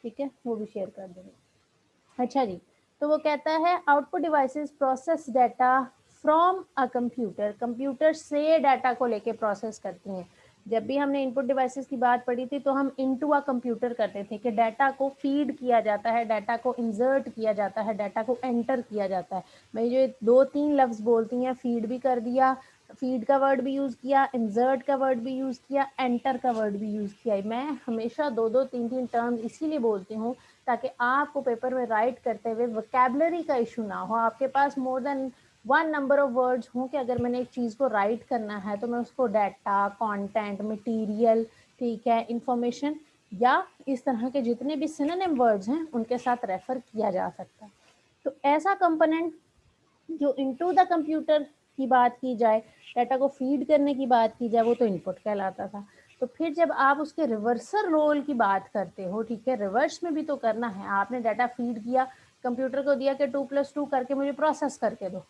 ठीक है, वो भी शेयर कर देंगे। अच्छा जी, तो वो कहता है output devices process data from a computer, computer से डाटा को लेके प्रोसेस करती हैं। जब भी हमने इनपुट डिवाइसेस की बात पढ़ी थी तो हम इनटू अ कंप्यूटर करते थे कि डाटा को फीड किया जाता है, डाटा को इंसर्ट किया जाता है, डाटा को एंटर किया जाता है। मैं जो 2-3 लफ्ज़ बोलती हैं, फीड भी कर दिया, फीड का वर्ड भी यूज़ किया, इंसर्ट का वर्ड भी यूज़ किया, एंटर का वर्ड भी यूज़ किया। मैं हमेशा 2-2 3-3 टर्म्स इसीलिए बोलती हूँ ताकि आपको पेपर में राइट करते हुए वोकैबुलरी का इशू ना हो, आपके पास more than one number of words हों कि अगर मैंने एक चीज़ को राइट करना है तो मैं उसको डाटा, कंटेंट, मटेरियल, ठीक है, इंफॉर्मेशन या इस तरह के जितने भी सिनोनिम वर्ड्स हैं उनके साथ रेफर किया जा सकता है। तो ऐसा कंपोनेंट जो इनटू द कंप्यूटर की बात की जाए, डाटा को फीड करने की बात की जाए, वो तो इनपुट कहलाता था। तो फिर जब आप उसके रिवर्सल रोल की बात करते हो, ठीक है, रिवर्स में भी तो करना है, आपने डाटा फीड किया, कंप्यूटर को दिया कि 2+2 करके मुझे प्रोसेस करके दो,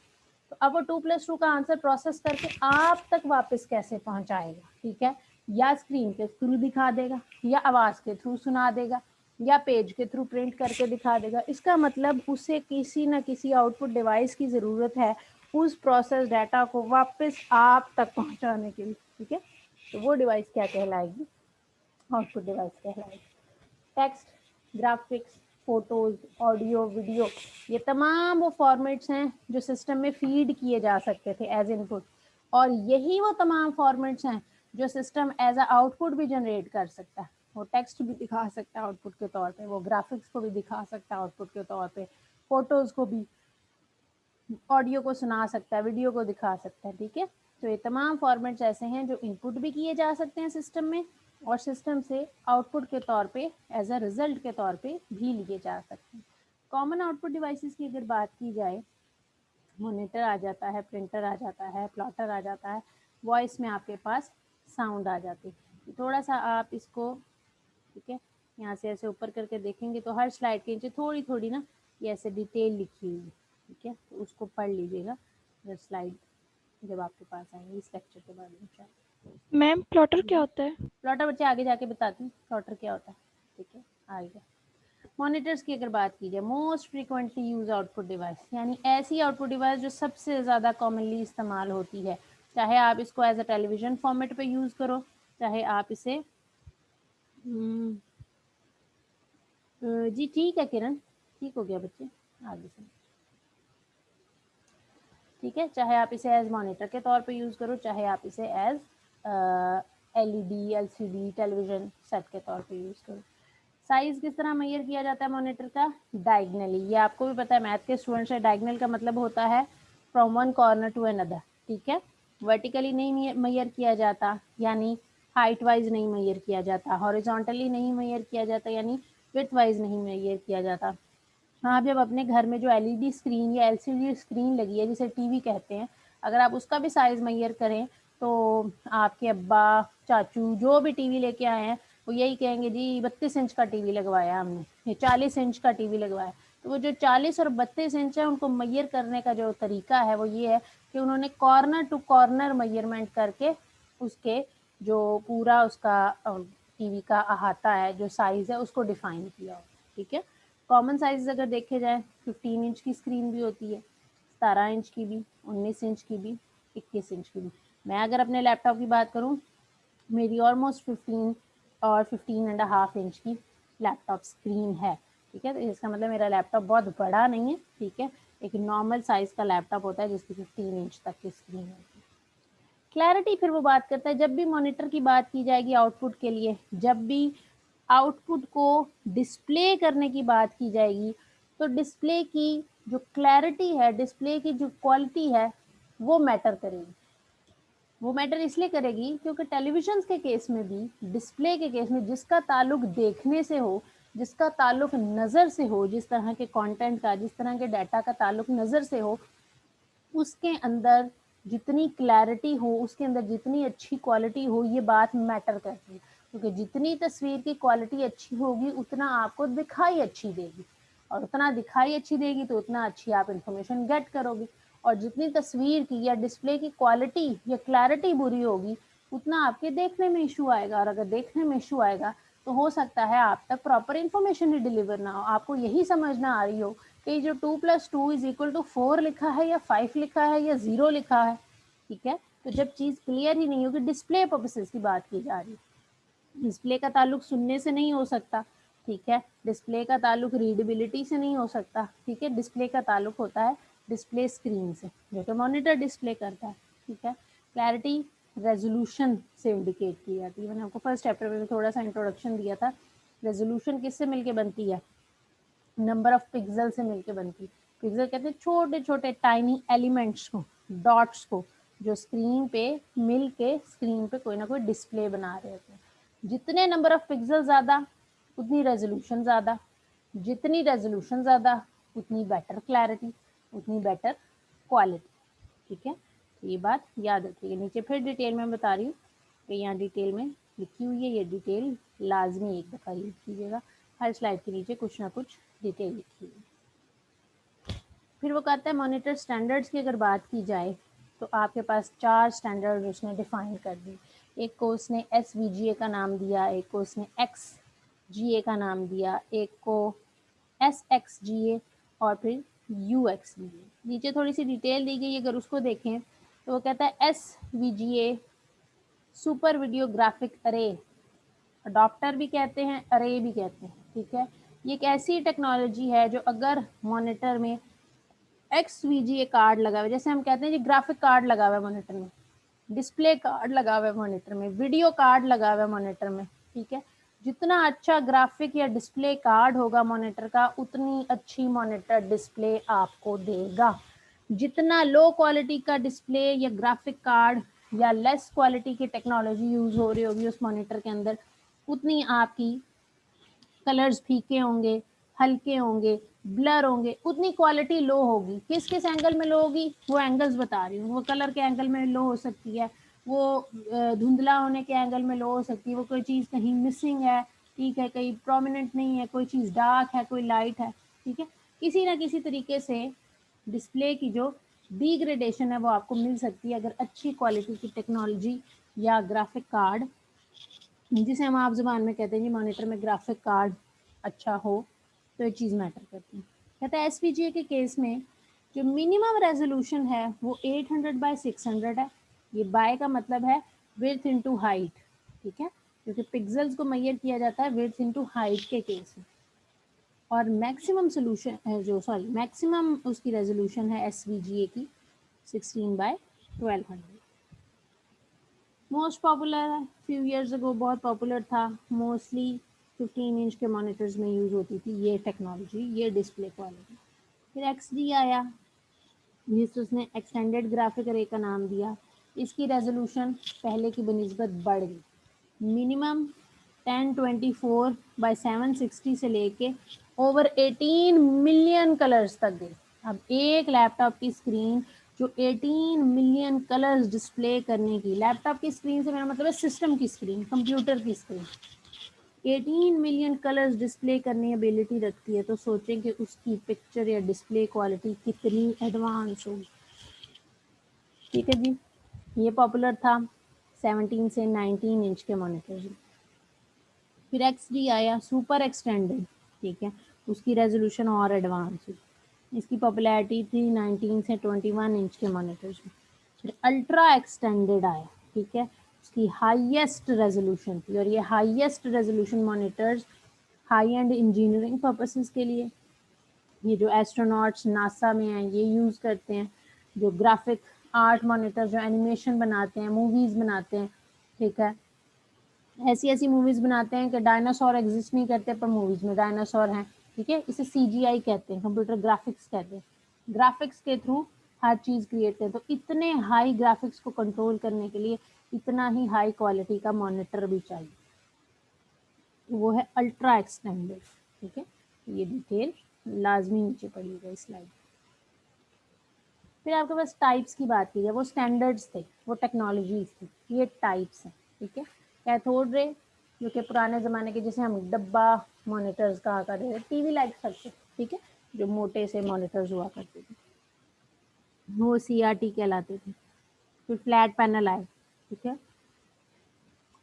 तो अब वो 2+2 का आंसर प्रोसेस करके आप तक वापस कैसे पहुंचाएगा, ठीक है, या स्क्रीन के थ्रू दिखा देगा, या आवाज के थ्रू सुना देगा, या पेज के थ्रू प्रिंट करके दिखा देगा। इसका मतलब उसे किसी न किसी आउटपुट डिवाइस की जरूरत है उस प्रोसेस डाटा को वापस आप तक पहुंचाने के लिए, ठीक है। तो वो डिवाइस क्या कहलाएगी, आउटपुट डिवाइस कहलाएगी। Text, graphics, photos, audio, video, ये तमाम वो फॉर्मेट्स हैं जो सिस्टम में फीड किए जा सकते थे एज इनपुट, और यही वो तमाम फॉर्मेट्स हैं जो सिस्टम एज अ आउटपुट भी जनरेट कर सकता है। वो टेक्स्ट भी दिखा सकता है आउटपुट के तौर पे, वो ग्राफिक्स को भी दिखा सकता है आउटपुट के तौर पे, फोटोज को भी, ऑडियो को सुना सकता है, वीडियो को दिखा सकता है, ठीक है। तो ये तमाम फॉर्मेट्स ऐसे हैं जो इनपुट भी किए जा सकते हैं सिस्टम में और सिस्टम से आउटपुट के तौर पे एज अ रिजल्ट के तौर पे भी लिए जा सकते हैं। कॉमन आउटपुट डिवाइसेस की अगर बात की जाए, मॉनिटर आ जाता है, प्रिंटर आ जाता है, प्लॉटर आ जाता है, वॉइस में आपके पास साउंड आ जाती है। थोड़ा सा आप इसको, ठीक है, यहाँ से ऐसे ऊपर करके देखेंगे तो हर स्लाइड के नीचे थोड़ी थोड़ी ना ये ऐसे डिटेल लिखी हुई है, ठीक है, तो उसको पढ़ लीजिएगा जब स्लाइड जब आपके पास आएंगे इस लेक्चर के बारे में। मैम प्लॉटर क्या होता है? प्लॉटर बच्चे आगे जाके बताती हूँ प्लॉटर क्या होता है, ठीक है, आगे। मॉनिटर्स की अगर बात की जाए, most frequently use output device, यानी ऐसी आउटपुट डिवाइस जो सबसे ज़्यादा कॉमनली इस्तेमाल होती है, चाहे आप इसको एज अ टेलीविजन फॉर्मेट पे यूज़ करो, चाहे आप इसे जी ठीक है किरण, ठीक हो गया बच्चे, आगे से, ठीक है, चाहे आप इसे एज मॉनिटर के तौर पे यूज़ करो, चाहे आप इसे as LED, LCD, television set के तौर पे यूज़ करो। साइज किस तरह मेजर किया जाता है मॉनिटर का, डायगनली, ये आपको भी पता है, मैथ के स्टूडेंट्स है, डायगनल का मतलब होता है from one corner to another, ठीक है। वर्टिकली नहीं मेजर किया जाता, यानी हाइट वाइज नहीं मेजर किया जाता, हॉरिजॉन्टली नहीं मेजर किया जाता, यानी विड्थ वाइज नहीं मेजर किया जाता। आप जब अपने घर में जो एलईडी स्क्रीन या एलसीडी स्क्रीन लगी है जिसे टीवी कहते हैं, अगर आप उसका भी साइज मेजर करें तो आपके अब्बा, चाचू जो भी टीवी लेके आए हैं वो यही कहेंगे जी 32 इंच का टीवी लगवाया हमने, ये 40 इंच का टीवी लगवाया। तो वो जो 40 और 32 इंच है उनको मेजर करने का जो तरीका है वो ये है कि उन्होंने कॉर्नर टू कॉर्नर मेजरमेंट करके उसके जो पूरा उसका टीवी का अहाता है, जो साइज है, उसको डिफाइन किया हो, ठीक है। कॉमन साइज अगर देखे जाए 15 इंच की स्क्रीन भी होती है, 17 इंच की भी, 19 इंच की भी, 21 इंच की भी। मैं अगर अपने लैपटॉप की बात करूं, मेरी ऑलमोस्ट 15 और 15.5 इंच की लैपटॉप स्क्रीन है, ठीक है। तो इसका मतलब मेरा लैपटॉप बहुत बड़ा नहीं है, ठीक है, एक नॉर्मल साइज का लैपटॉप होता है जिसकी 15 इंच तक की स्क्रीन है। क्लैरिटी फिर वो बात करता है, जब भी मॉनिटर की बात की जाएगी आउटपुट के लिए, जब भी आउटपुट को डिस्प्ले करने की बात की जाएगी, तो डिस्प्ले की जो क्लैरिटी है, डिस्प्ले की जो क्वालिटी है, वो मैटर करेगी। वो मैटर इसलिए करेगी क्योंकि टेलीविजन के केस में भी, डिस्प्ले के केस में, जिसका ताल्लुक देखने से हो, जिसका ताल्लुक नज़र से हो, जिस तरह के कंटेंट का, जिस तरह के डाटा का ताल्लुक नज़र से हो, उसके अंदर जितनी क्लैरिटी हो, उसके अंदर जितनी अच्छी क्वालिटी हो, ये बात मैटर करती है। क्योंकि जितनी तस्वीर की क्वालिटी अच्छी होगी उतना आपको दिखाई अच्छी देगी, और उतना दिखाई अच्छी देगी तो उतना अच्छी आप इंफॉर्मेशन गेट करोगे। और जितनी तस्वीर की या डिस्प्ले की क्वालिटी या क्लैरिटी बुरी होगी उतना आपके देखने में इशू आएगा, और अगर देखने में इशू आएगा तो हो सकता है आप तक प्रॉपर इन्फॉर्मेशन ही डिलीवर ना हो, आपको यही समझ ना आ रही हो कि जो 2+2=4 लिखा है या 5 लिखा है या 0 लिखा है, ठीक है। तो जब चीज़ क्लियर ही नहीं होगी, डिस्प्ले पर्पसेस की बात की जा रही है, डिस्प्ले का ताल्लुक सुनने से नहीं हो सकता, ठीक है, डिस्प्ले का ताल्लुक रीडेबिलिटी से नहीं हो सकता, ठीक है, डिस्प्ले का ताल्लुक होता है डिस्प्ले स्क्रीन से, जो कि मॉनिटर डिस्प्ले करता है, ठीक है। क्लैरिटी रेजोल्यूशन से इंडिकेट की जाती है, मैंने आपको फर्स्ट चैप्टर में थोड़ा सा इंट्रोडक्शन दिया था। रेजोल्यूशन किससे मिलके बनती है? नंबर ऑफ पिक्सल से मिलके बनती है। पिक्सल कहते हैं छोटे छोटे टाइनी एलिमेंट्स को, डॉट्स को, जो स्क्रीन पे मिल के स्क्रीन पे कोई ना कोई डिस्प्ले बना रहे होते हैं। जितने नंबर ऑफ पिक्सल ज़्यादा उतनी रेजोल्यूशन ज़्यादा, जितनी रेजोल्यूशन ज़्यादा उतनी बेटर क्लैरिटी, उतनी बेटर क्वालिटी, ठीक है। तो ये बात याद रखिएगा। नीचे फिर डिटेल में बता रही हूँ कि यहाँ डिटेल में लिखी हुई है, ये डिटेल लाजमी एक दफ़ा यूज कीजिएगा, हर स्लाइड के नीचे कुछ ना कुछ डिटेल लिखी है। फिर वो कहता है मॉनिटर स्टैंडर्ड्स की अगर बात की जाए तो आपके पास 4 स्टैंडर्ड उसने डिफाइन कर दी। एक को उसने SVGA का नाम दिया, एक को उसने XGA का नाम दिया, एक को SXGA और फिर UXGA। नीचे थोड़ी सी डिटेल दी गई, अगर उसको देखें तो वो कहता है SVGA सुपर वीडियो ग्राफिक अरे, अडॉप्टर भी कहते हैं, अरे भी कहते हैं, ठीक है। ये एक ऐसी टेक्नोलॉजी है जो अगर मॉनिटर में XVGA कार्ड लगा हुआ है, जैसे हम कहते हैं जी ग्राफिक कार्ड लगा हुआ है मॉनिटर में, डिस्प्ले कार्ड लगा हुआ है मॉनिटर में, वीडियो कार्ड लगा हुआ है मॉनिटर में, ठीक है। जितना अच्छा ग्राफिक या डिस्प्ले कार्ड होगा मॉनिटर का, उतनी अच्छी मॉनिटर डिस्प्ले आपको देगा। जितना लो क्वालिटी का डिस्प्ले या ग्राफिक कार्ड या लेस क्वालिटी की टेक्नोलॉजी यूज हो रही होगी उस मॉनिटर के अंदर, उतनी आपकी कलर्स फीके होंगे, हल्के होंगे, ब्लर होंगे, उतनी क्वालिटी लो होगी। किस किस एंगल में लो होगी, वो एंगल्स बता रही हूँ। वो कलर के एंगल में लो हो सकती है, वो धुंधला होने के एंगल में लो हो सकती है, वो कोई चीज़ कहीं मिसिंग है, ठीक है, कहीं प्रोमिनेंट नहीं है, कोई चीज़ डार्क है, कोई लाइट है, ठीक है। किसी ना किसी तरीके से डिस्प्ले की जो डिग्रेडेशन है वो आपको मिल सकती है अगर अच्छी क्वालिटी की टेक्नोलॉजी या ग्राफिक कार्ड, जिसे हम आप ज़ुबान में कहते हैं जी मॉनिटर में ग्राफिक कार्ड अच्छा हो, तो ये चीज़ मैटर करती है। कहता है SVGA के केस में जो मिनिमम रेजोल्यूशन है वो 800x600 है। ये बाय का मतलब है विड्थ इनटू हाइट, ठीक है, क्योंकि पिक्सल्स को मेजर किया जाता है विड्थ इनटू हाइट के केस में। और मैक्सिमम सोल्यूशन जो मैक्सिमम उसकी रेजोल्यूशन है SVGA की 16x1200। मोस्ट पॉपुलर है, फ्यू इयर्स अगो बहुत पॉपुलर था, मोस्टली 15 इंच के मॉनिटर्स में यूज़ होती थी ये टेक्नोलॉजी, ये डिस्प्ले क्वालिटी। फिर XD आया, जिस उसने एक्सटेंडेड ग्राफिक अरे का नाम दिया। इसकी रेजोल्यूशन पहले की बनिस्बत बढ़ गई, मिनिमम 1024x760 से लेके ओवर 18 मिलियन कलर्स तक गई। अब एक लैपटॉप की स्क्रीन जो 18 मिलियन कलर्स डिस्प्ले करने की, लैपटॉप की स्क्रीन से मेरा मतलब है सिस्टम की स्क्रीन, कंप्यूटर की स्क्रीन, 18 मिलियन कलर्स डिस्प्ले करने एबिलिटी रखती है, तो सोचें कि उसकी पिक्चर या डिस्प्ले क्वालिटी कितनी एडवांस होगी, ठीक है जी। ये पॉपुलर था 17 से 19 इंच के मॉनिटर्स में। फिर XD आया, सुपर एक्सटेंडेड, ठीक है, उसकी रेजोल्यूशन और एडवांस हुई। इसकी पॉपुलैरिटी थी 19 से 21 इंच के मॉनिटर्स में। फिर अल्ट्रा एक्सटेंडेड आया, ठीक है, उसकी हाईएस्ट रेजोल्यूशन थी, और ये highest resolution monitors high and engineering purposes के लिए, ये जो एस्ट्रोनॉट्स नासा में हैं ये यूज़ करते हैं, जो ग्राफिक आर्ट मॉनिटर जो एनिमेशन बनाते हैं, मूवीज़ बनाते हैं, ठीक है, ऐसी ऐसी मूवीज बनाते हैं कि डायनासोर एग्जिस्ट नहीं करते पर मूवीज में डायनासोर हैं, ठीक है। इसे CGI कहते हैं, कंप्यूटर ग्राफिक्स कहते हैं। ग्राफिक्स के थ्रू हर चीज़ क्रिएट करते हैं, तो इतने हाई ग्राफिक्स को कंट्रोल करने के लिए इतना ही हाई क्वालिटी का मॉनिटर भी चाहिए, तो वो है अल्ट्रा एक्सटेंडेड, ठीक है। ये डिटेल लाजमी नीचे पड़ेगा इस स्लाइड। फिर आपके पास टाइप्स की बात की जाए, वो स्टैंडर्ड्स थे, वो टेक्नोलॉजीज थी, ये टाइप्स हैं, ठीक है। कैथोड रे जो कि पुराने ज़माने के, जिसे हम डब्बा मॉनिटर्स कहा करते थे, TV लाइक सकते, ठीक है, जो मोटे से मॉनिटर्स हुआ करते थे, वो CRT कहलाते थे। फिर फ्लैट पैनल आए, ठीक है,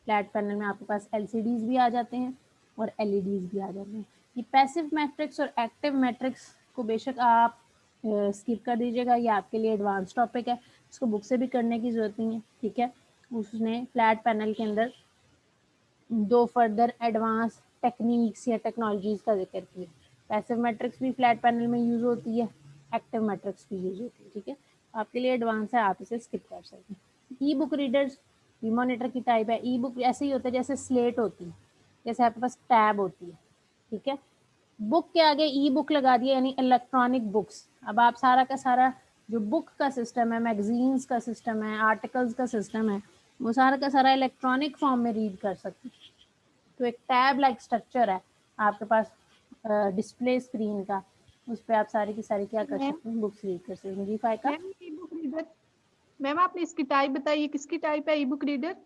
फ्लैट पैनल में आपके पास LCDs भी आ जाते हैं, और एलईडीज भी आ जाते हैं। ये पैसिव मैट्रिक्स और एक्टिव मैट्रिक्स को बेशक आप स्किप कर दीजिएगा, ये आपके लिए एडवांस टॉपिक है, इसको बुक से भी करने की ज़रूरत नहीं है, ठीक है। उसने फ्लैट पैनल के अंदर 2 फर्दर एडवांस टेक्निक्स या टेक्नोलॉजीज़ का जिक्र किया। पैसिव मैट्रिक्स भी फ्लैट पैनल में यूज़ होती है, एक्टिव मैट्रिक्स भी यूज़ होती है, ठीक है। आपके लिए एडवांस है, आप इसे स्किप कर सकते हैं। ई बुक रीडर्स ई मॉनिटर की टाइप है। ई बुक ऐसे ही होता है जैसे स्लेट होती है, जैसे आपके पास टैब होती है, ठीक है। बुक के आगे ई बुक लगा दिया यानी इलेक्ट्रॉनिक बुक्स। अब आप सारा का सारा जो बुक का सिस्टम है, मैगजीन्स का सिस्टम है, आर्टिकल्स का सिस्टम है, वो सारा का सारा इलेक्ट्रॉनिक फॉर्म में रीड कर सकते हैं। तो एक टैब लाइक स्ट्रक्चर है आपके पास डिस्प्ले स्क्रीन का, उस पर आप सारी की सारी क्या कर मैम सकते हैं, बुक्स रीड कर सकते हैं। जी का मैम ई बुक रीडर, मैम आपने इसकी टाइप बताई, किसकी टाइप है ई बुक रीडर?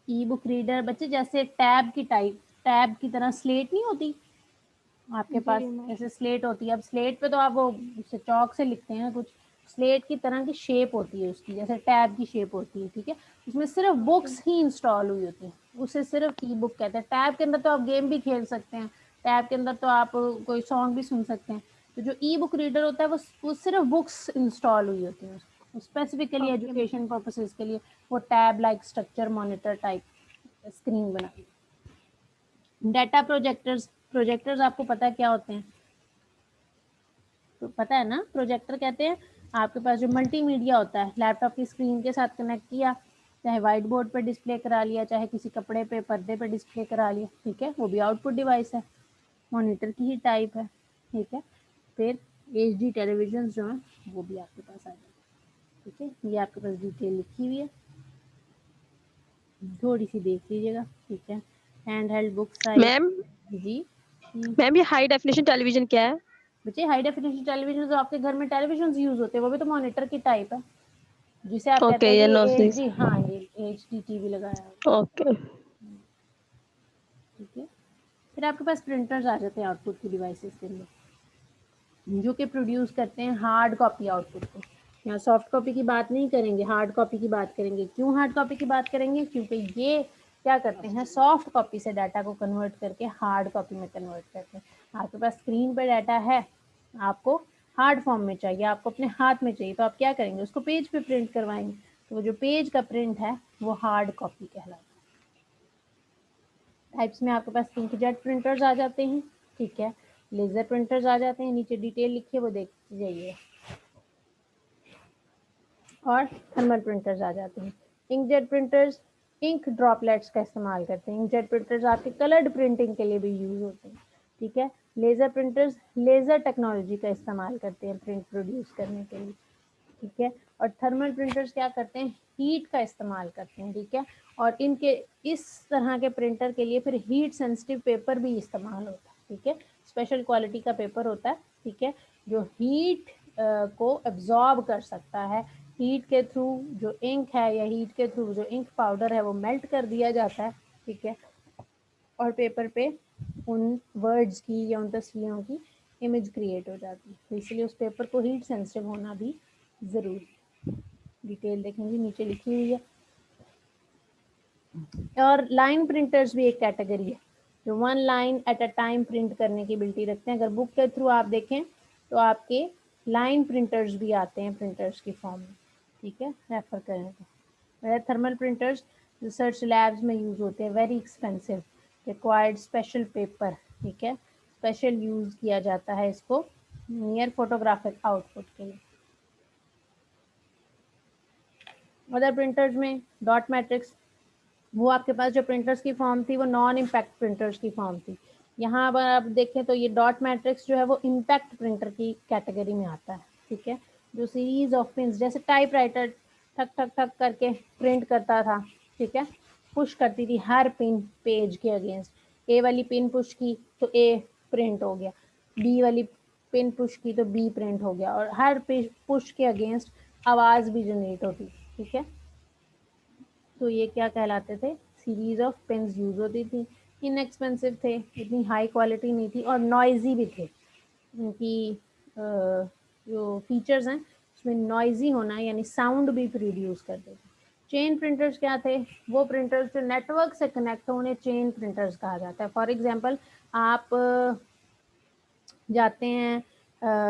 ई बुक रीडर बच्चे जैसे टैब की टाइप, टैब की तरह स्लेट नहीं होती आपके पास, जी मैम। जैसे स्लेट होती है। अब स्लेट पे तो आप वो चौक से लिखते हैं कुछ, स्लेट की तरह की शेप होती है उसकी, जैसे टैब की शेप होती है, ठीक है। उसमें सिर्फ बुक्स ही इंस्टॉल हुई होती हैं, उसे सिर्फ ई बुक कहते हैं। टैब के अंदर तो आप गेम भी खेल सकते हैं, टैब के अंदर तो आप कोई सॉन्ग भी सुन सकते हैं। तो जो ई बुक रीडर होता है वो सिर्फ बुक्स इंस्टॉल हुई होती हैं, स्पेसिफिकली एजुकेशन पर्पसेस के लिए वो tab like structure monitor type screen बनाई। डाटा प्रोजेक्टर्स, प्रोजेक्टर्स आपको पता है क्या होते हैं, तो पता है ना, प्रोजेक्टर कहते हैं आपके पास जो मल्टीमीडिया होता है, लैपटॉप की स्क्रीन के साथ कनेक्ट किया, चाहे वाइट बोर्ड पर डिस्प्ले करा लिया, चाहे किसी कपड़े पे पर्दे पे डिस्प्ले करा लिया, ठीक है, वो भी आउटपुट डिवाइस है, मॉनिटर की ही टाइप है, ठीक है। फिर HD टेलीविजन जो है वो भी आपके पास आ जाए, ठीक है। ये आपके पास डिटेल लिखी हुई है, थोड़ी सी देख लीजिएगा, ठीक है। Hand held book size ma'am जी। मैम ये हाई डेफिनेशन टेलीविजन क्या है? बच्चे हाई डेफिनेशन टेलीविजन जो आपके घर में टेलीविजन यूज होते हैं वो भी तो मॉनिटर की टाइप है, जिसे आप कहते ओके, हैं ये कि नो ये सीज। HD, हाँ ये HD टीवी लगाया हुआ, ओके ठीक है। फिर आपके पास प्रिंटर्स आ जाते हैं आउटपुट की डिवाइसेस के अंदर, जो कि प्रोड्यूस करते हैं हार्ड कॉपी आउटपुट को। यहाँ सॉफ्ट कॉपी की बात नहीं करेंगे, हार्ड कॉपी की बात करेंगे। क्यों हार्ड कॉपी की बात करेंगे? क्योंकि ये क्या करते हैं, सॉफ्ट कॉपी से डाटा को कन्वर्ट करके हार्ड कॉपी में कन्वर्ट करते हैं। आपके पास स्क्रीन पर डाटा है, आपको हार्ड फॉर्म में चाहिए, आपको अपने हाथ में चाहिए, तो आप क्या करेंगे, उसको पेज पे प्रिंट करवाएंगे। तो वो जो पेज का प्रिंट है वो हार्ड कॉपी कहलाता है। टाइप्स में आपके पास इंकजेट प्रिंटर्स आ जाते हैं, ठीक है, लेजर प्रिंटर्स आ जाते हैं, नीचे डिटेल लिखिए वो देख जाइए, और थर्मल प्रिंटर्स आ जाते हैं। इंकजेट प्रिंटर्स इंक ड्रॉपलेट्स का इस्तेमाल करते हैं। इंकजेट प्रिंटर्स आपके कलर्ड प्रिंटिंग के लिए भी यूज होते हैं, ठीक है। लेज़र प्रिंटर्स लेज़र टेक्नोलॉजी का इस्तेमाल करते हैं प्रिंट प्रोड्यूस करने के लिए, ठीक है। और थर्मल प्रिंटर्स क्या करते हैं, हीट का इस्तेमाल करते हैं, ठीक है। और इनके इस तरह के प्रिंटर के लिए फिर हीट सेंसिटिव पेपर भी इस्तेमाल होता है, ठीक है। स्पेशल क्वालिटी का पेपर होता है, ठीक है, जो हीट को एब्जॉर्ब कर सकता है। हीट के थ्रू जो इंक है या हीट के थ्रू जो इंक पाउडर है वो मेल्ट कर दिया जाता है, ठीक है, और पेपर पे उन वर्ड्स की या उन तस्वीरों की इमेज क्रिएट हो जाती है। तो इसलिए उस पेपर को हीट सेंसिटिव होना भी ज़रूरी है। डिटेल देखेंगे नीचे लिखी हुई है। और लाइन प्रिंटर्स भी एक कैटेगरी है जो 1 line at a time print करने की एबिलिटी रखते हैं। अगर बुक के थ्रू आप देखें तो आपके लाइन प्रिंटर्स भी आते हैं प्रिंटर्स की फॉर्म में, ठीक है, रेफर करें तो। थर्मल प्रिंटर्स रिसर्च लैब्स में यूज़ होते हैं, very expensive, required special paper, ठीक है, स्पेशल यूज़ किया जाता है इसको नियर फोटोग्राफिक आउटपुट के लिए। अदर प्रिंटर्स में डॉट मैट्रिक्स, वो आपके पास जो प्रिंटर्स की फॉर्म थी वो नॉन इम्पैक्ट प्रिंटर्स की फॉर्म थी। यहाँ अगर आप देखें तो ये डॉट मैट्रिक्स जो है वो इम्पैक्ट प्रिंटर की कैटेगरी में आता है, ठीक है, जो सीरीज ऑफ पिन्स जैसे टाइपराइटर ठक ठक ठक करके प्रिंट करता था, ठीक है, पुश करती थी हर पिन पेज के अगेंस्ट। ए वाली पिन पुश की तो ए प्रिंट हो गया, बी वाली पिन पुश की तो बी प्रिंट हो गया, और हर पुश के अगेंस्ट आवाज़ भी जनरेट होती, ठीक है। तो ये क्या कहलाते थे, सीरीज ऑफ पेन्स यूज होती थी, इनएक्सपेंसिव थे, इतनी हाई क्वालिटी नहीं थी, और नॉइजी भी थे। उनकी जो फीचर्स हैं उसमें नॉइजी होना यानी साउंड भी प्रोड्यूस करते थे। चेन प्रिंटर्स क्या थे? वो प्रिंटर्स जो नेटवर्क से कनेक्ट हो उन्हें चेन प्रिंटर्स कहा जाता है। फॉर एग्जांपल आप जाते हैं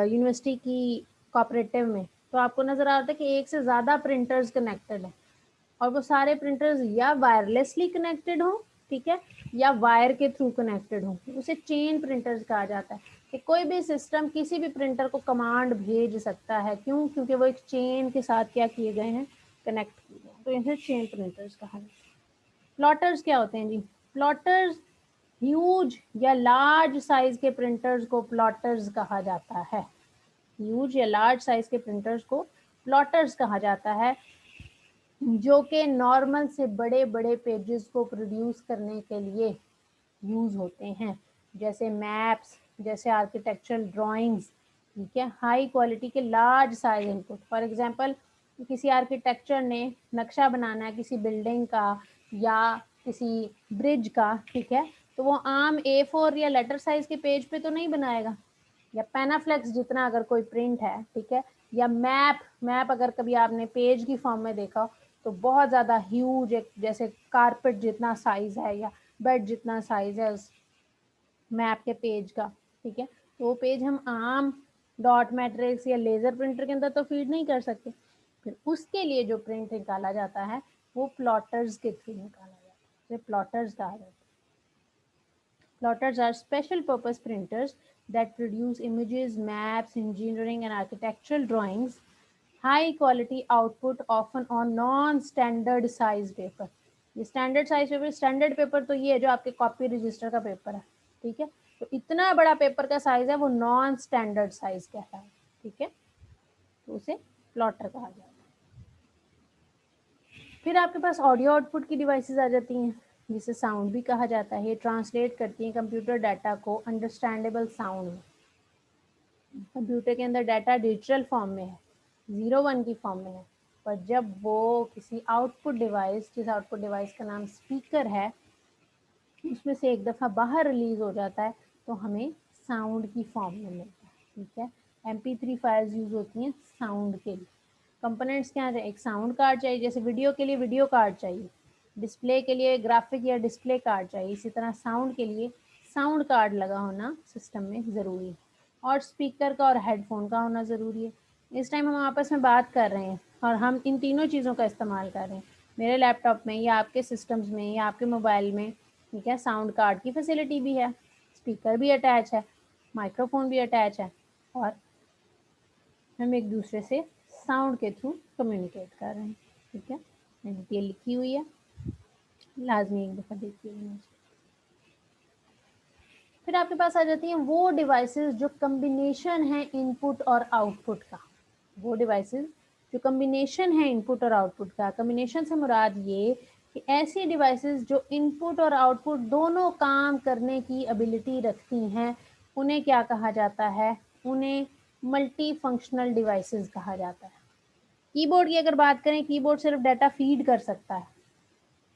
यूनिवर्सिटी की कोऑपरेटिव में, तो आपको नज़र आता है कि एक से ज़्यादा प्रिंटर्स कनेक्टेड है और वो सारे प्रिंटर्स या वायरलेसली कनेक्टेड हों, ठीक है, या वायर के थ्रू कनेक्टेड हों, उसे चेन प्रिंटर्स कहा जाता है। कि कोई भी सिस्टम किसी भी प्रिंटर को कमांड भेज सकता है, क्यों? क्योंकि वो एक चेन के साथ क्या किए गए हैं, कनेक्ट किए गए हैं, तो इन्हें चेन प्रिंटर्स कहा जाता है। प्लॉटर्स क्या होते हैं जी? प्लॉटर्स ह्यूज या लार्ज साइज के प्रिंटर्स को प्लॉटर्स कहा जाता है। ह्यूज या लार्ज साइज के प्रिंटर्स को प्लॉटर्स कहा जाता है, जो कि नॉर्मल से बड़े बड़े पेजेस को प्रोड्यूस करने के लिए यूज होते हैं, जैसे मैप्स, जैसे आर्किटेक्चरल ड्राइंग्स, ठीक है, हाई क्वालिटी के large size input. For example किसी आर्किटेक्चर ने नक्शा बनाना है किसी बिल्डिंग का या किसी ब्रिज का, ठीक है, तो वो आम A4 या लेटर साइज के पेज पे तो नहीं बनाएगा, या पेनाफ्लेक्स जितना अगर कोई प्रिंट है, ठीक है, या मैप अगर कभी आपने पेज की फॉर्म में देखा हो तो बहुत ज़्यादा ह्यूज, एक जैसे कारपेट जितना साइज है या बेड जितना साइज है उस मैप के पेज का, ठीक है, तो वो पेज हम आम डॉट मैट्रिक्स या लेज़र प्रिंटर के अंदर तो फीड नहीं कर सकते। फिर उसके लिए जो प्रिंट निकाला जाता है वो प्लॉटर्स के थ्रू निकाला जाता है, प्लॉटर्स कहा जाता है। Plotters are special purpose printers that produce images, maps, engineering and architectural drawings, high quality output often on non-standard size paper. ये standard size paper, standard paper तो ये है जो आपके कॉपी रजिस्टर का पेपर है, ठीक है, तो इतना बड़ा पेपर का साइज है वो नॉन स्टैंडर्ड साइज कहता है, ठीक है, तो उसे प्लॉटर कहा जाता है। फिर आपके पास ऑडियो आउटपुट की डिवाइसेस आ जाती हैं, जिसे साउंड भी कहा जाता है। ये ट्रांसलेट करती हैं कंप्यूटर डाटा को अंडरस्टैंडेबल साउंड में। कंप्यूटर के अंदर डाटा डिजिटल फॉर्म में है, 0-1 की फॉर्म में है, पर जब वो किसी आउटपुट डिवाइस, जिस आउटपुट डिवाइस का नाम स्पीकर है, उसमें से एक दफ़ा बाहर रिलीज हो जाता है तो हमें साउंड की फॉर्म में मिलता है, ठीक है। MP3 फाइल्स यूज होती हैं साउंड के लिए। कंपोनेंट्स क्या है? एक साउंड कार्ड चाहिए, जैसे वीडियो के लिए वीडियो कार्ड चाहिए, डिस्प्ले के लिए ग्राफिक या डिस्प्ले कार्ड चाहिए, इसी तरह साउंड के लिए साउंड कार्ड लगा होना सिस्टम में ज़रूरी है, और स्पीकर का और हेडफोन का होना ज़रूरी है। इस टाइम हम आपस में बात कर रहे हैं और हम इन तीनों चीज़ों का इस्तेमाल कर रहे हैं, मेरे लैपटॉप में या आपके सिस्टम्स में या आपके मोबाइल में, ठीक है, साउंड कार्ड की फैसिलिटी भी है, स्पीकर भी अटैच है, माइक्रोफोन भी अटैच है, और हम एक दूसरे से साउंड के थ्रू कम्युनिकेट कर रहे हैं, ठीक है। मैंने ये लिखी हुई है, लाजमी एक दफ़ा देखिए। फिर आपके पास आ जाती हैं वो डिवाइसेस जो कम्बिनेशन है इनपुट और आउटपुट का। वो डिवाइसेस जो कम्बिनेशन है इनपुट और आउटपुट का। कम्बिनेशन से मुराद ये कि ऐसी डिवाइसेस जो इनपुट और आउटपुट दोनों काम करने की एबिलिटी रखती हैं, उन्हें क्या कहा जाता है? उन्हें मल्टी फंक्शनल डिवाइसेस कहा जाता है। कीबोर्ड की अगर बात करें, कीबोर्ड सिर्फ डाटा फीड कर सकता है,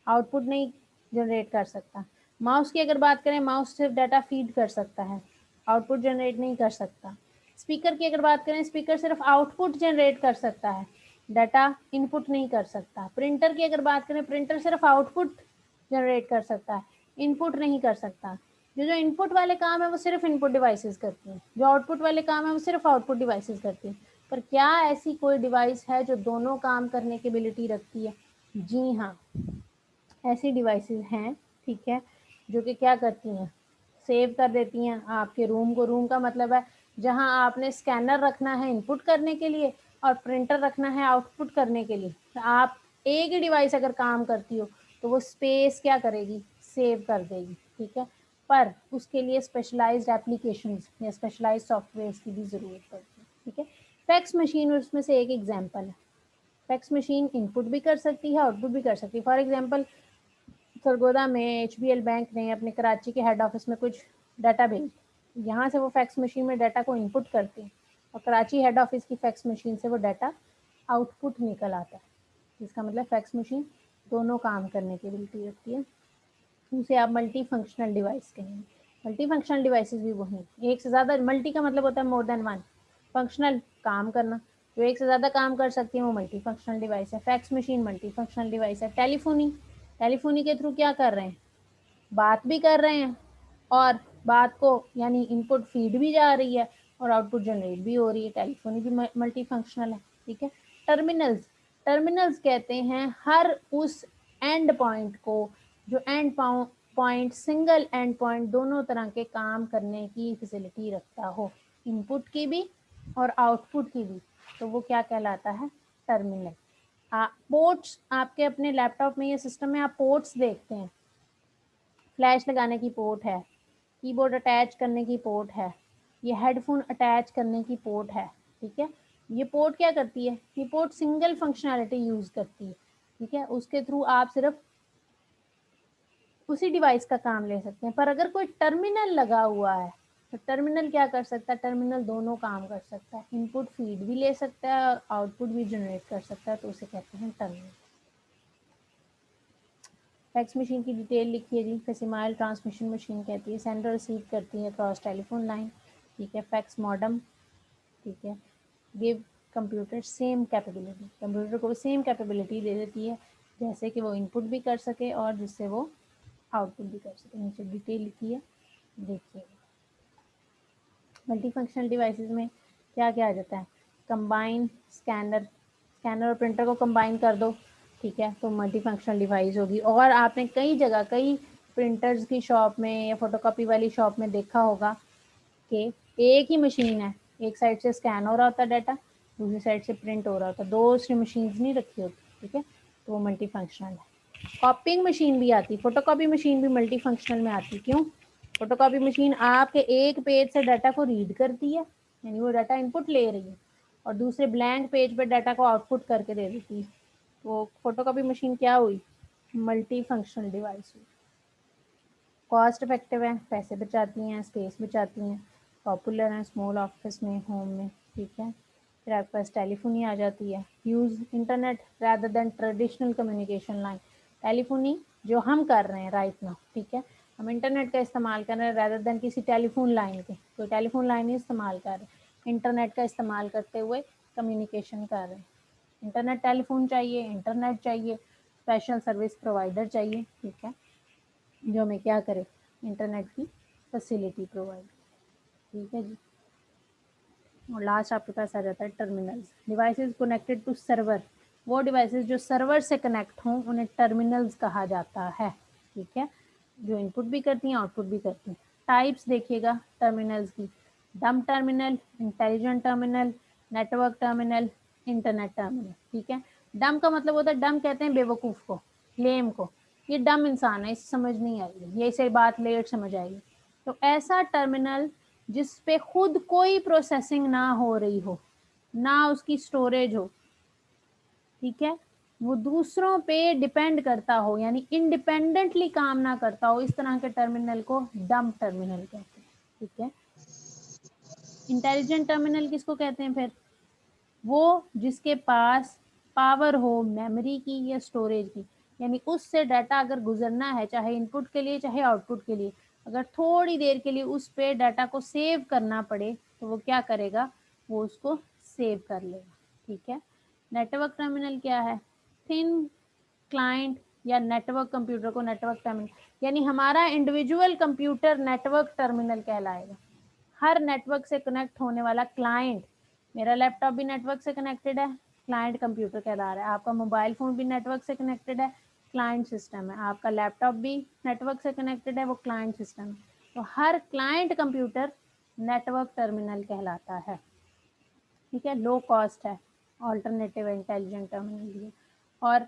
आउटपुट नहीं जनरेट कर सकता। माउस की अगर बात करें, माउस सिर्फ डाटा फीड कर सकता है, आउटपुट जनरेट नहीं कर सकता। स्पीकर की अगर बात करें, स्पीकर सिर्फ आउटपुट जनरेट कर सकता है, डाटा इनपुट नहीं कर सकता। प्रिंटर की अगर बात करें, प्रिंटर सिर्फ आउटपुट जनरेट कर सकता है, इनपुट नहीं कर सकता। जो इनपुट वाले काम है वो सिर्फ इनपुट डिवाइसेस करती हैं, जो आउटपुट वाले काम है वो सिर्फ आउटपुट डिवाइसेस करती हैं। पर क्या ऐसी कोई डिवाइस है जो दोनों काम करने की एबिलिटी रखती है? जी हाँ, ऐसी डिवाइसेस हैं, ठीक है, जो कि क्या करती हैं? सेव कर देती हैं आपके रूम को। रूम का मतलब है जहां आपने स्कैनर रखना है इनपुट करने के लिए और प्रिंटर रखना है आउटपुट करने के लिए। तो आप एक ही डिवाइस अगर काम करती हो तो वो स्पेस क्या करेगी? सेव कर देगी, ठीक है, पर उसके लिए स्पेशलाइज्ड एप्लीकेशंस या स्पेशलाइज्ड सॉफ्टवेयर की भी ज़रूरत पड़ती है, ठीक है। फैक्स मशीन उसमें से एक एग्जाम्पल है। फैक्स मशीन इनपुट भी कर सकती है, आउटपुट भी कर सकती है। फॉर एग्जाम्पल, सरगोदा में HBL बैंक ने अपने कराची के हेड ऑफिस में कुछ डाटा भेज, यहाँ से वो फैक्स मशीन में डाटा को इनपुट करते हैं और कराची हेड ऑफिस की फैक्स मशीन से वो डाटा आउटपुट निकल आता है। जिसका मतलब फैक्स मशीन दोनों काम करने की एबिलिटी रखती है, उसे आप मल्टी फंक्शनल डिवाइस कहेंगे। मल्टी फंक्शनल डिवाइसेस भी वही, एक से ज़्यादा, मल्टी का मतलब होता है मोर देन वन, फंक्शनल काम करना, जो एक से ज़्यादा काम कर सकती है वो मल्टी फंक्शनल डिवाइस है। Fax machine multi functional device है। टेलीफोनी के थ्रू क्या कर रहे हैं, बात भी कर रहे हैं और बात को यानी इनपुट फीड भी जा रही है और आउटपुट जनरेट भी हो रही है। टेलीफोनी भी मल्टी फंक्शनल है, ठीक है। टर्मिनल्स कहते हैं हर उस एंड पॉइंट को जो and point single and point दोनों तरह के काम करने की फैसिलिटी रखता हो, इनपुट की भी और आउटपुट की भी, तो वो क्या कहलाता है, टर्मिनल। पोर्ट्स आपके अपने लैपटॉप में या सिस्टम में आप पोर्ट्स देखते हैं, फ्लैश लगाने की पोर्ट है, कीबोर्ड अटैच करने की पोर्ट है, ये हेडफोन अटैच करने की पोर्ट है, ठीक है। ये पोर्ट क्या करती है, ये पोर्ट सिंगल फंक्शनैलिटी यूज करती है, ठीक है। उसके थ्रू आप सिर्फ उसी डिवाइस का काम ले सकते हैं। पर अगर कोई टर्मिनल लगा हुआ है तो टर्मिनल क्या कर सकता है, टर्मिनल दोनों काम कर सकता है, इनपुट फीड भी ले सकता है और आउटपुट भी जनरेट कर सकता है, तो उसे कहते हैं टर्मिनल। फैक्स मशीन की डिटेल लिखिए जी। फेसिमाइल ट्रांसमिशन मशीन कहती है, सेंड और रिसीव करती है क्रॉस टेलीफोन लाइन, ठीक है। फैक्स मॉडम, ठीक है। Give computer same capability, computer को सेम कैपेबिलिटी दे देती है जैसे कि वो इनपुट भी कर सके और जिससे वो आउटपुट भी कर सके। नीचे डिटेल लिखी है, देखिए। मल्टी फंक्शनल डिवाइसेस में क्या क्या आ जाता है, कंबाइन स्कैनर और प्रिंटर को कंबाइन कर दो, ठीक है, तो मल्टी फंक्शनल डिवाइस होगी। और आपने कई जगह कई प्रिंटर्स की शॉप में या फोटोकॉपी वाली शॉप में देखा होगा कि एक ही मशीन है, एक साइड से स्कैन हो रहा होता है डाटा, दूसरी साइड से प्रिंट हो रहा होता है, दो मशीन नहीं रखी होती, ठीक है, तो वो मल्टी फंक्शनल है। कॉपिंग मशीन भी आती, फोटोकॉपी मशीन भी मल्टी फंक्शनल में आती, क्यों, फोटोकॉपी मशीन आपके एक पेज से डाटा को रीड करती है, यानी वो डाटा इनपुट ले रही है, और दूसरे ब्लैंक पेज पर डाटा को आउटपुट करके दे देती है। तो फोटोकॉपी मशीन क्या हुई, मल्टी फंक्शनल डिवाइस हुई। कॉस्ट इफेक्टिव है, पैसे बचाती हैं, स्पेस बचाती हैं, पॉपुलर हैं स्मॉल ऑफिस में, होम में, ठीक है। फिर आपके पास टेलीफोनी आ जाती है, use internet rather than traditional communication line. Telephony जो हम कर रहे हैं राइट नाउ, ठीक है, हम इंटरनेट का इस्तेमाल कर रहे हैं रादर देन किसी टेलीफोन लाइन के, तो टेलीफोन लाइन ही इस्तेमाल कर रहे हैं, इंटरनेट का इस्तेमाल करते हुए कम्युनिकेशन कर रहे हैं। इंटरनेट टेलीफोन चाहिए, इंटरनेट चाहिए, स्पेशल सर्विस प्रोवाइडर चाहिए, ठीक है, जो हमें क्या करे, इंटरनेट की फैसिलिटी प्रोवाइड, ठीक है जी। और लास्ट आपके पास आ जाता है terminals, devices connected to server, वो डिवाइसेस जो सर्वर से कनेक्ट हों उन्हें टर्मिनल्स कहा जाता है, ठीक है, जो इनपुट भी करती हैं आउटपुट भी करती हैं। टाइप्स देखिएगा टर्मिनल्स की, डम terminal, intelligent terminal, network terminal, internet terminal, ठीक है। डम का मतलब होता है, डम कहते हैं बेवकूफ़ को, लेम को, ये डम इंसान है, इसे समझ नहीं आएगी, ये इसे बात लेट समझ आएगी। तो ऐसा टर्मिनल जिस पे खुद कोई प्रोसेसिंग ना हो रही हो, ना उसकी स्टोरेज हो, ठीक है, वो दूसरों पे डिपेंड करता हो, यानी इंडिपेंडेंटली काम ना करता हो, इस तरह के टर्मिनल को डम टर्मिनल कहते हैं, ठीक है। इंटेलिजेंट टर्मिनल किसको कहते हैं फिर, वो जिसके पास पावर हो मेमोरी की या स्टोरेज की, यानी उससे डाटा अगर गुजरना है चाहे इनपुट के लिए चाहे आउटपुट के लिए, अगर थोड़ी देर के लिए उस पे डाटा को सेव करना पड़े तो वो क्या करेगा, वो उसको सेव कर लेगा, ठीक है। नेटवर्क टर्मिनल क्या है, थिन क्लाइंट या नेटवर्क कंप्यूटर को नेटवर्क टर्मिनल, यानी हमारा इंडिविजुअल कंप्यूटर नेटवर्क टर्मिनल कहलाएगा। हर नेटवर्क से कनेक्ट होने वाला क्लाइंट, मेरा लैपटॉप भी नेटवर्क से कनेक्टेड है, क्लाइंट कंप्यूटर कहला रहा है, आपका मोबाइल फ़ोन भी नेटवर्क से कनेक्टेड है, क्लाइंट सिस्टम है, आपका लैपटॉप भी नेटवर्क से कनेक्टेड है, वो क्लाइंट सिस्टम है। तो हर क्लाइंट कंप्यूटर नेटवर्क टर्मिनल कहलाता है, ठीक है। लो कॉस्ट है, ऑल्टरनेटिव इंटेलिजेंट टर्मिनल भी है। और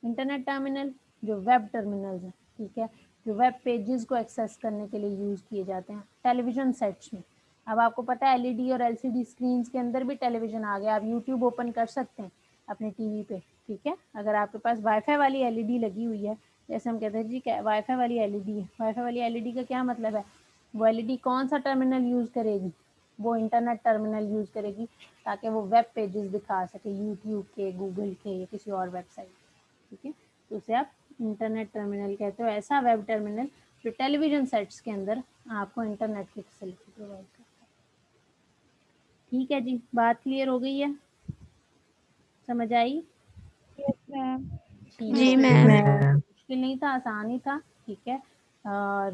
इंटरनेट टर्मिनल जो वेब टर्मिनल्स हैं, ठीक है, जो वेब पेजेस को एक्सेस करने के लिए यूज़ किए जाते हैं टेलीविज़न सेट्स में। अब आपको पता है एलईडी और एलसीडी स्क्रीन्स के अंदर भी टेलीविज़न आ गया, आप यूट्यूब ओपन कर सकते हैं अपने टीवी पे, ठीक है। अगर आपके पास वाईफाई वाली एलईडी लगी हुई है, जैसे हम कहते हैं जी क्या वाईफाई वाली एलईडी है, वाईफाई वाली एलईडी का क्या मतलब है, वो एलईडी कौन सा टर्मिनल यूज़ करेगी, वो इंटरनेट टर्मिनल यूज़ करेगी ताकि वो वेब पेजेस दिखा सके, यूट्यूब के, गूगल के या किसी और वेबसाइट, ठीक है, तो उसे आप इंटरनेट टर्मिनल कहते हो। ऐसा वेब टर्मिनल जो टेलीविज़न सेट्स के अंदर आपको इंटरनेट की फैसिलिटी प्रोवाइड करता है, ठीक है जी। बात क्लियर हो गई है। समझ आई? जी मैम। मुश्किल नहीं था, आसान ही था, ठीक है। और